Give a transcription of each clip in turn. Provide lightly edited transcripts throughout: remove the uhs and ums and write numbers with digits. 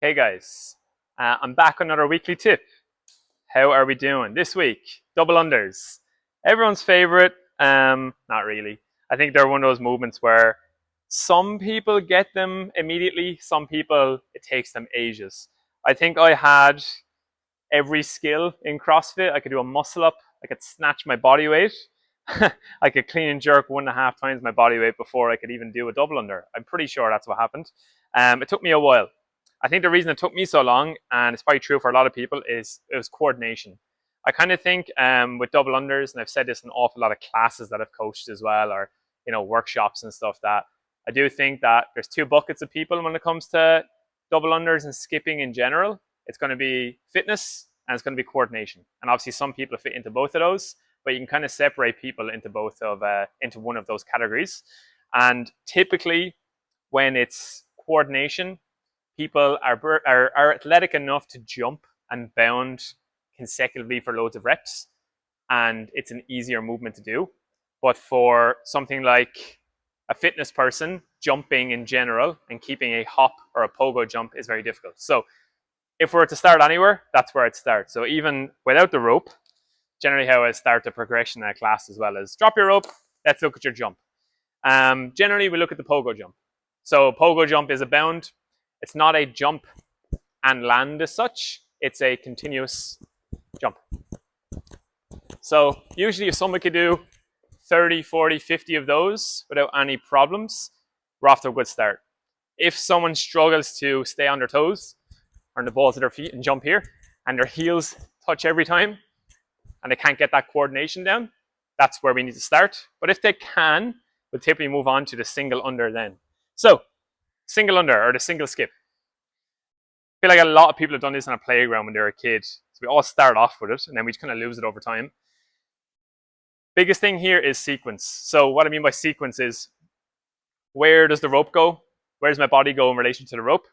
Hey guys, I'm back on another weekly tip. How are we doing this week? Double unders. Everyone's favorite. Not really. I think they're one of those movements where some people get them immediately, some people it takes them ages. I think I had every skill in CrossFit. I could do a muscle up, I could snatch my body weight, I could clean and jerk 1.5 times my body weight before I could even do a double under. I'm pretty sure that's what happened. It took me a while. I think the reason it took me so long, and it's probably true for a lot of people, is it was coordination. I kind of think with double unders, and I've said this in an awful lot of classes that I've coached as well, or workshops and stuff, that I do think that there's two buckets of people when it comes to double unders and skipping in general. It's going to be fitness and it's going to be coordination. And obviously some people fit into both of those, but you can kind of separate people into into one of those categories. And typically when it's coordination, people are athletic enough to jump and bound consecutively for loads of reps, and it's an easier movement to do. But for something like a fitness person, jumping in general and keeping a hop or a pogo jump is very difficult. So if we're to start anywhere, that's where it starts. So even without the rope, generally how I start the progression in a class as well is drop your rope, let's look at your jump. Generally we look at the pogo jump. So pogo jump is a bound. It's not a jump and land as such, it's a continuous jump. So usually if someone could do 30, 40, 50 of those without any problems, we're off to a good start. If someone struggles to stay on their toes, or on the balls of their feet and jump here, and their heels touch every time, and they can't get that coordination down, that's where we need to start. But if they can, we'll typically move on to the single under then. So, single under, or the single skip. I feel like a lot of people have done this on a playground when they were a kid. So we all start off with it, and then we just kind of lose it over time. Biggest thing here is sequence. So what I mean by sequence is, where does the rope go? Where does my body go in relation to the rope?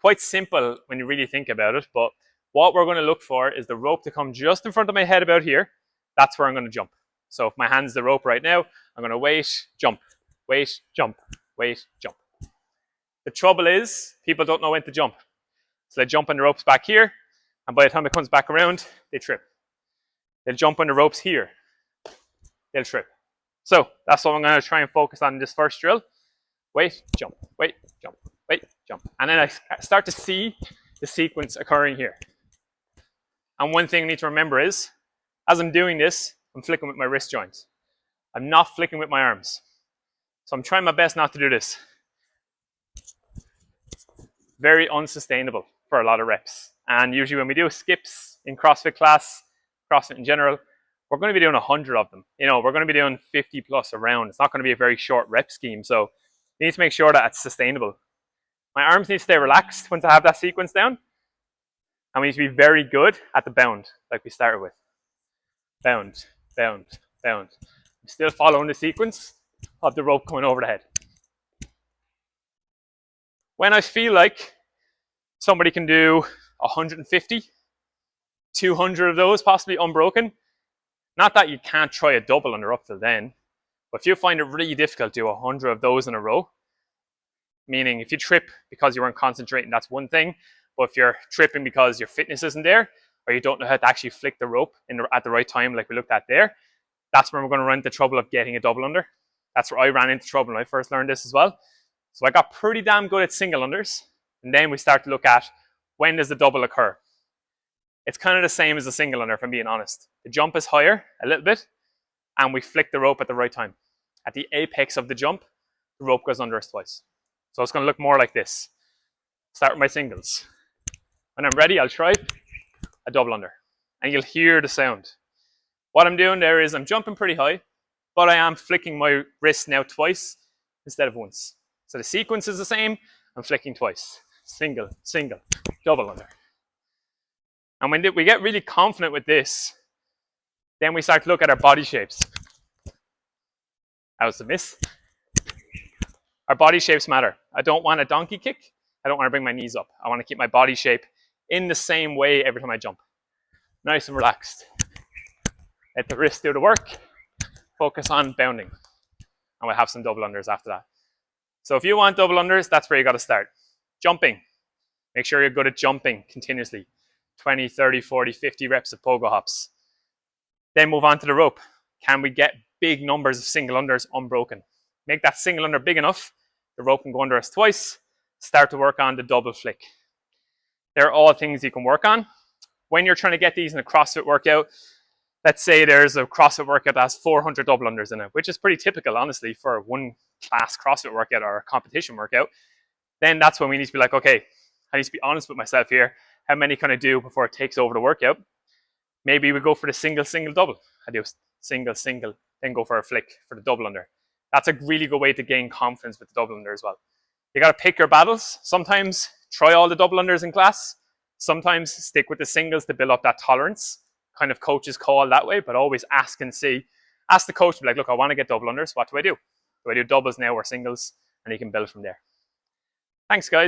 Quite simple when you really think about it, but what we're going to look for is the rope to come just in front of my head about here. That's where I'm going to jump. So if my hand's the rope right now, I'm going to wait, jump, wait, jump, wait, jump. The trouble is, people don't know when to jump. So they jump on the ropes back here, and by the time it comes back around, they trip. They'll jump on the ropes here. They'll trip. So that's what I'm going to try and focus on in this first drill. Wait, jump, wait, jump, wait, jump. And then I start to see the sequence occurring here. And one thing I need to remember is, as I'm doing this, I'm flicking with my wrist joints. I'm not flicking with my arms. So I'm trying my best not to do this. Very unsustainable for a lot of reps. And usually when we do skips in CrossFit class, CrossFit in general, we're going to be doing 100 of them. We're going to be doing 50 plus a round. It's not going to be a very short rep scheme. So you need to make sure that it's sustainable. My arms need to stay relaxed once I have that sequence down. And we need to be very good at the bound, like we started with. Bound, bound, bound. I'm still following the sequence of the rope coming over the head. When I feel like somebody can do 150, 200 of those, possibly unbroken, not that you can't try a double under up till then, but if you find it really difficult to do 100 of those in a row, meaning if you trip because you weren't concentrating, that's one thing, but if you're tripping because your fitness isn't there, or you don't know how to actually flick the rope at the right time like we looked at there, that's when we're going to run into trouble of getting a double under. That's where I ran into trouble when I first learned this as well. So I got pretty damn good at single unders, and then we start to look at, when does the double occur? It's kind of the same as a single under, if I'm being honest. The jump is higher a little bit, and we flick the rope at the right time. At the apex of the jump, the rope goes under us twice. So it's going to look more like this. Start with my singles. When I'm ready, I'll try a double under, and you'll hear the sound. What I'm doing there is I'm jumping pretty high, but I am flicking my wrist now twice instead of once. So the sequence is the same. I'm flicking twice. Single, single, double under. And when we get really confident with this, then we start to look at our body shapes. That was a miss. Our body shapes matter. I don't want a donkey kick. I don't want to bring my knees up. I want to keep my body shape in the same way every time I jump. Nice and relaxed. Let the wrist do the work. Focus on bounding. And we'll have some double unders after that. So if you want double unders, that's where you got to start. Jumping. Make sure you're good at jumping continuously. 20, 30, 40, 50 reps of pogo hops. Then move on to the rope. Can we get big numbers of single unders unbroken? Make that single under big enough, the rope can go under us twice. Start to work on the double flick. They're all things you can work on. When you're trying to get these in a CrossFit workout, let's say there's a CrossFit workout that has 400 double unders in it, which is pretty typical, honestly, for one class CrossFit workout or a competition workout. Then that's when we need to be like, okay, I need to be honest with myself here. How many can I do before it takes over the workout? Maybe we go for the single, single, double. I do single, single, then go for a flick for the double under. That's a really good way to gain confidence with the double under as well. You got to pick your battles. Sometimes try all the double unders in class. Sometimes stick with the singles to build up that tolerance. Kind of coaches call that way, but always ask and see. Ask the coach to be like, look, I want to get double unders. What do I do? Do I do doubles now or singles? And you can build from there. Thanks, guys.